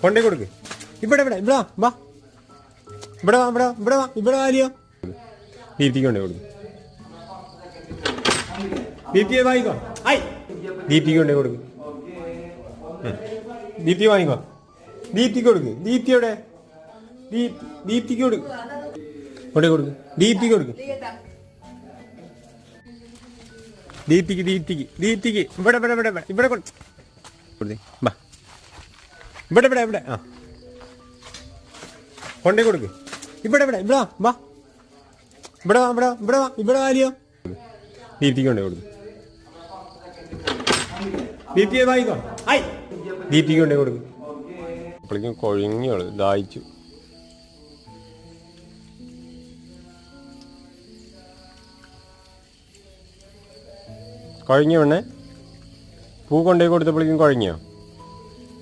കൊണ്ടേ കൊടുക്ക്. ഇവിടെ ഇവിടെ ഇവിടെ വാ ഇവിടെ വാ ഇവിടെ ഇവിടെ വാ ഇവിടെ വാലിയോ. ദീപ്തിക്ക് കൊണ്ടേ കൊടുക്ക്. ദീപ്തിയെ വാങ്ങിക്കോ. ആയി ദീപ്തിക്ക് കൊണ്ടേ കൊടുക്ക്. ദീപ്തി വാങ്ങിക്കോ. ദീപ്തിക്ക് കൊടുക്ക്. ദീപ്തിയുടെ ദീപ്തിക്ക് കൊടുക്ക്. കൊണ്ടേ കൊടുക്ക്. ദീപ്തിക്ക് കൊടുക്ക്. ദീപ്തിക്ക് ദീപ്തിക്ക് ദീപ്തിക്ക് ഇവിടെ ഇവിടെ ഇവിടെ ഇവിടെ കൊടു. വാ ഇവിടെ ഇവിടെ ഇവിടെ ആ കൊണ്ടേ കൊടുക്ക്. ഇവിടെ ഇവിടെ ഇവിടെ വാ ഇവിടെ വാ ഇവിടെ ഇവിടെ വാ ഇവിടെ വാലിയോ. ദീപ്തിക്ക് കൊണ്ടേ കൊടുക്ക്. ദീപ്തിയെ വായിക്കോ. ആയി ദീപ്തിക്ക് കൊണ്ടേ കൊടുക്ക്. അപ്പോഴേക്കും കൊഴിഞ്ഞോള് ദാഹിച്ചു. കുഴഞ്ഞോ പെണ്ണേ? പൂ കൊണ്ടേ കൊടുത്തപ്പോഴേക്കും കുഴഞ്ഞോ?